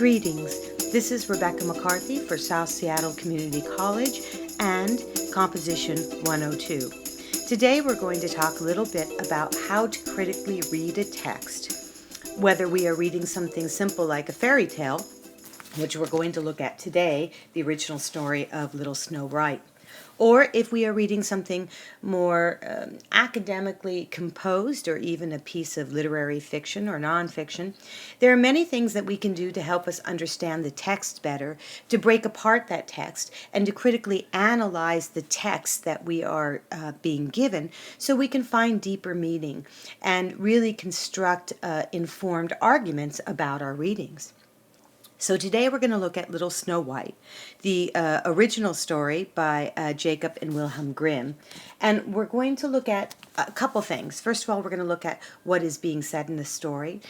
Greetings, this is Rebecca McCarthy for South Seattle Community College and Composition 102. Today we're going to talk a little bit about how to critically read a text, whether we are reading something simple like a fairy tale, which we're going to look at today, the original story of Little Snow White, or if we are reading something more academically composed or even a piece of literary fiction or nonfiction. There are many things that we can do to help us understand the text better, to break apart that text, and to critically analyze the text that we are being given so we can find deeper meaning and really construct informed arguments about our readings. So today we're going to look at Little Snow White, the original story by Jacob and Wilhelm Grimm. And we're going to look at a couple things. First of all, we're going to look at what is being said in the story,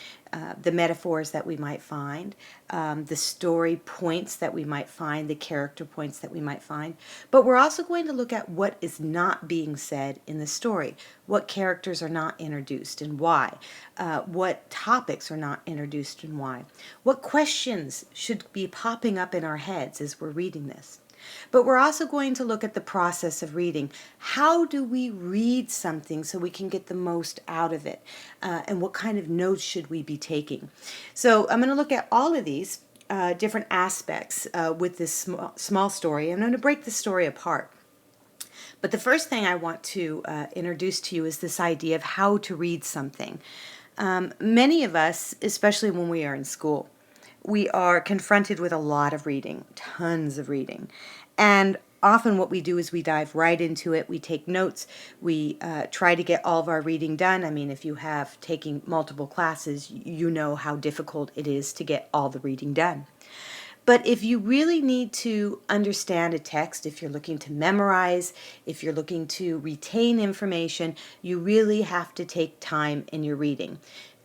the metaphors that we might find, the story points that we might find, the character points that we might find. But we're also going to look at what is not being said in the story, what characters are not introduced and why, what topics are not introduced and why, what questions should be popping up in our heads as we're reading this. But we're also going to look at the process of reading. How do we read something so we can get the most out of it? And what kind of notes should we be taking? So I'm going to look at all of these different aspects with this small story. I'm going to break the story apart. But the first thing I want to introduce to you is this idea of how to read something. Many of us, especially when we are in school, we are confronted with a lot of reading, tons of reading. And often what we do is we dive right into it. We take notes. We try to get all of our reading done. I mean, if you have taken multiple classes, you know how difficult it is to get all the reading done. But if you really need to understand a text, if you're looking to memorize, if you're looking to retain information, you really have to take time in your reading.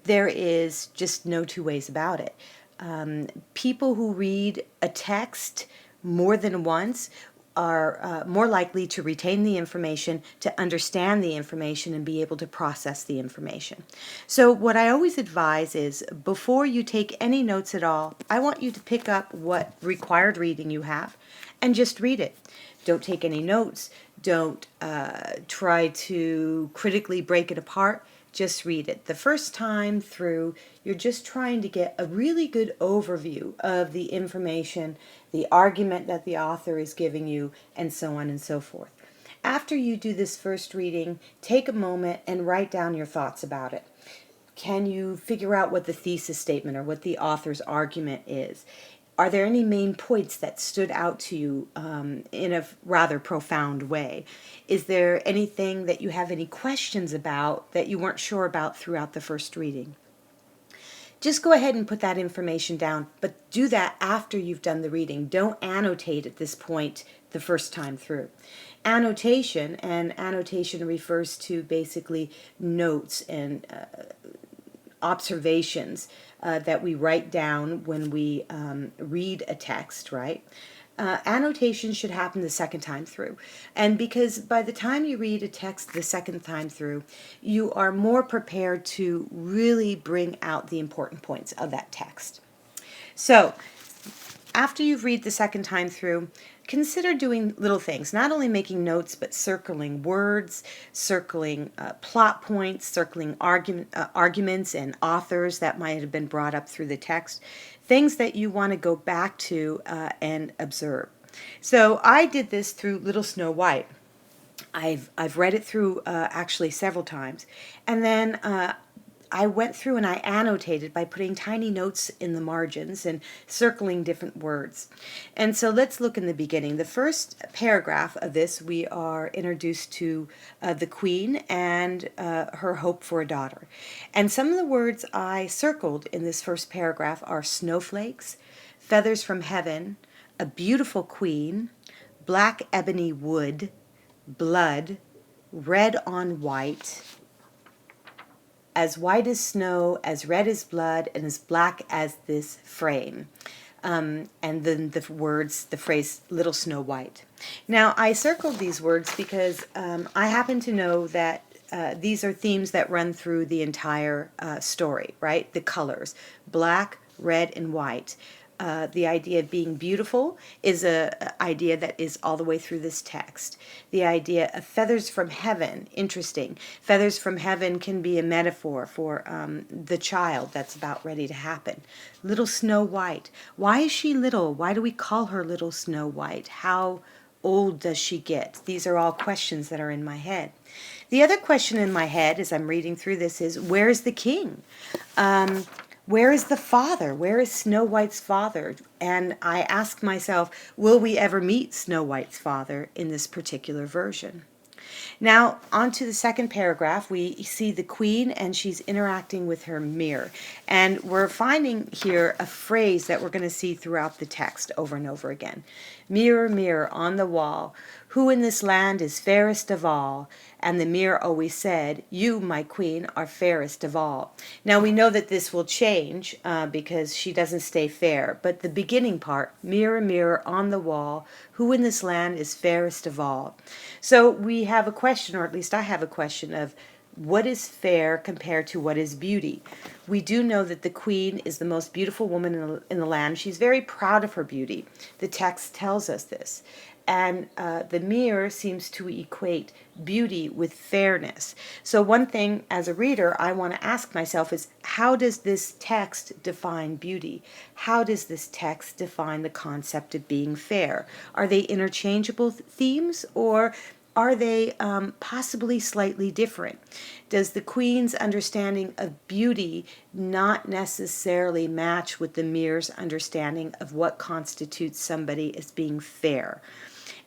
There is just no two ways about it. People who read a text more than once are more likely to retain the information, to understand the information, and be able to process the information. So what I always advise is, before you take any notes at all, I want you to pick up what required reading you have and just read it. Don't take any notes. Don't try to critically break it apart. Just read it. The first time through, you're just trying to get a really good overview of the information, the argument that the author is giving you, and so on and so forth. After you do this first reading, take a moment and write down your thoughts about it. Can you figure out what the thesis statement or what the author's argument is? Are there any main points that stood out to you in a rather profound way? Is there anything that you have any questions about that you weren't sure about throughout the first reading? Just go ahead and put that information down, but do that after you've done the reading. Don't annotate at this point the first time through. Annotation refers to basically notes and observations that we write down when we read a text, right? Annotation should happen the second time through. And because by the time you read a text the second time through, you are more prepared to really bring out the important points of that text. So after you've read the second time through, consider doing little things, not only making notes, but circling words, circling plot points, circling arguments and authors that might have been brought up through the text, things that you want to go back to and observe. So I did this through Little Snow White. I've read it through actually several times, and then I went through and I annotated by putting tiny notes in the margins and circling different words. And so let's look in the beginning. The first paragraph of this, we are introduced to the queen and her hope for a daughter. And some of the words I circled in this first paragraph are snowflakes, feathers from heaven, a beautiful queen, black ebony wood, blood, red on white, as white as snow, as red as blood, and as black as this frame. And then the phrase, Little Snow White. Now, I circled these words because I happen to know that these are themes that run through the entire story, right? The colors, black, red, and white. The idea of being beautiful is a idea that is all the way through this text. The idea of feathers from heaven, interesting. Feathers from heaven can be a metaphor for the child that's about ready to happen. Little Snow White. Why is she little? Why do we call her Little Snow White? How old does she get? These are all questions that are in my head. The other question in my head as I'm reading through this is, where is the king? Where is the father? Where is Snow White's father? And I ask myself, will we ever meet Snow White's father in this particular version? Now, on to the second paragraph, we see the queen and she's interacting with her mirror. And we're finding here a phrase that we're going to see throughout the text over and over again. Mirror, mirror on the wall, who in this land is fairest of all? And the mirror always said, you, my queen, are fairest of all. Now we know that this will change because she doesn't stay fair. But the beginning part, mirror, mirror on the wall, who in this land is fairest of all? So we have a question, or at least I have a question of, what is fair compared to what is beauty? We do know that the queen is the most beautiful woman in the land. She's very proud of her beauty. The text tells us this. And the mirror seems to equate beauty with fairness. So one thing as a reader I want to ask myself is, how does this text define beauty? How does this text define the concept of being fair? Are they interchangeable themes, or are they possibly slightly different? Does the queen's understanding of beauty not necessarily match with the mirror's understanding of what constitutes somebody as being fair?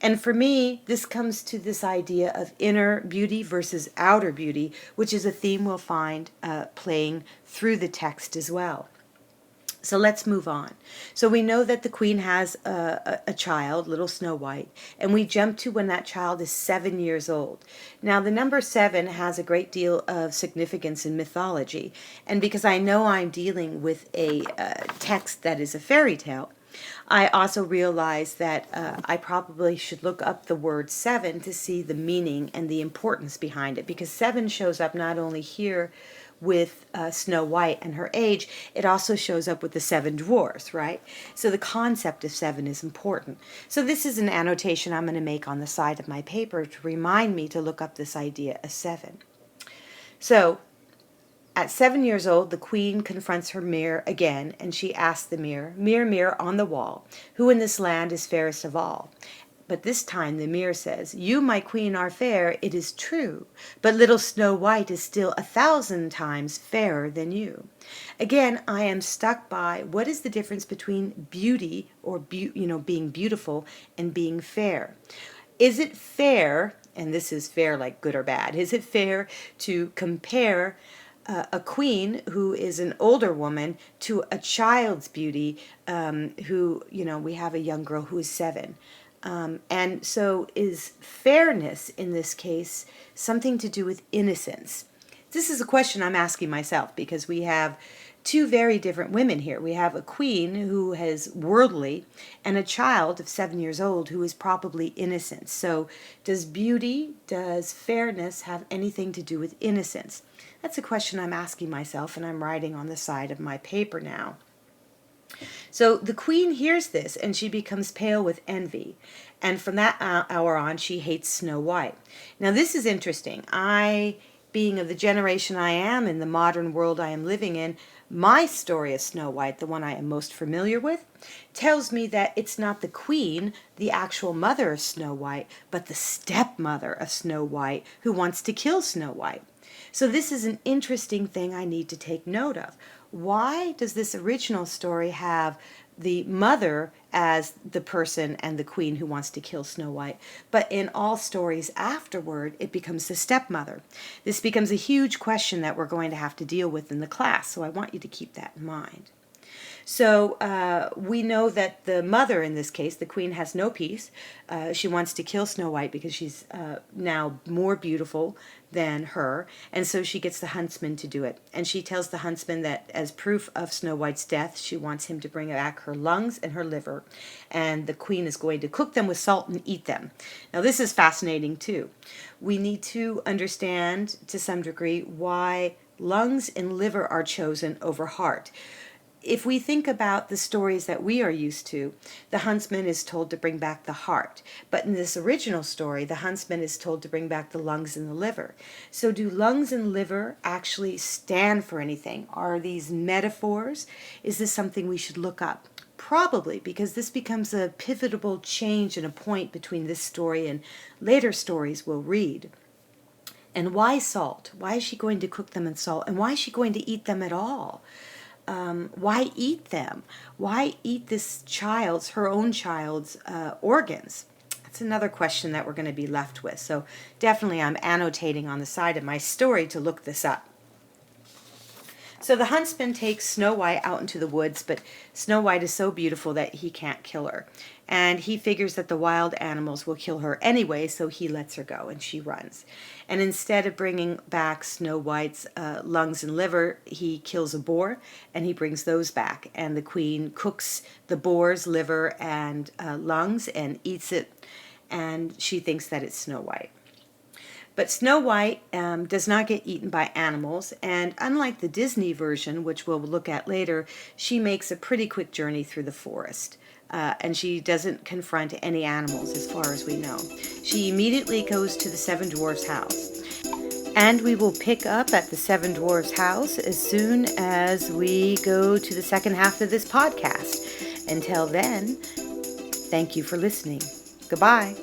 And for me, this comes to this idea of inner beauty versus outer beauty, which is a theme we'll find playing through the text as well. So let's move on. So we know that the queen has a child, little Snow White, and we jump to when that child is 7 years old. Now the number 7 has a great deal of significance in mythology, and because I know I'm dealing with a text that is a fairy tale, I also realize that I probably should look up the word 7 to see the meaning and the importance behind it, because 7 shows up not only here with Snow White and her age, it also shows up with the 7 dwarfs, right? So the concept of 7 is important. So this is an annotation I'm going to make on the side of my paper to remind me to look up this idea of 7. So at 7 years old, the queen confronts her mirror again, and she asks the mirror, mirror, mirror on the wall, who in this land is fairest of all? But this time the mirror says, you, my queen, are fair, it is true, but little Snow White is still 1,000 times fairer than you. Again, I am stuck by, what is the difference between beauty, or being beautiful, and being fair? Is it fair, and this is fair like good or bad, is it fair to compare a queen who is an older woman to a child's beauty who, we have a young girl who is 7? And so is fairness in this case something to do with innocence? This is a question I'm asking myself, because we have two very different women here. We have a queen who is worldly and a child of 7 years old who is probably innocent. So does beauty, does fairness have anything to do with innocence? That's a question I'm asking myself, and I'm writing on the side of my paper now. So the queen hears this, and she becomes pale with envy. And from that hour on, she hates Snow White. Now this is interesting. Being of the generation I am, in the modern world I am living in, my story of Snow White, the one I am most familiar with, tells me that it's not the queen, the actual mother of Snow White, but the stepmother of Snow White who wants to kill Snow White. So this is an interesting thing I need to take note of. Why does this original story have the mother as the person and the queen who wants to kill Snow White, but in all stories afterward it becomes the stepmother? This becomes a huge question that we're going to have to deal with in the class, so I want you to keep that in mind. So we know that the mother in this case, the queen, has no peace. She wants to kill Snow White because she's now more beautiful than her, and so she gets the huntsman to do it. And she tells the huntsman that as proof of Snow White's death, she wants him to bring back her lungs and her liver, and the queen is going to cook them with salt and eat them. Now this is fascinating too. We need to understand to some degree why lungs and liver are chosen over heart. if we think about the stories that we are used to, the huntsman is told to bring back the heart. But in this original story, the huntsman is told to bring back the lungs and the liver. So do lungs and liver actually stand for anything? Are these metaphors? Is this something we should look up? Probably, because this becomes a pivotal change and a point between this story and later stories we'll read. And why salt? Why is she going to cook them in salt? And why is she going to eat them at all? Why eat them? Why eat this child's, her own child's organs? That's another question that we're going to be left with. So definitely I'm annotating on the side of my story to look this up. So the huntsman takes Snow White out into the woods, but Snow White is so beautiful that he can't kill her. And he figures that the wild animals will kill her anyway, so he lets her go and she runs. And instead of bringing back Snow White's lungs and liver, he kills a boar and he brings those back. And the queen cooks the boar's liver and lungs and eats it, and she thinks that it's Snow White. But Snow White does not get eaten by animals, and unlike the Disney version, which we'll look at later, she makes a pretty quick journey through the forest, and she doesn't confront any animals as far as we know. She immediately goes to the Seven Dwarfs' house, and we will pick up at the Seven Dwarfs' house as soon as we go to the second half of this podcast. Until then, thank you for listening. Goodbye.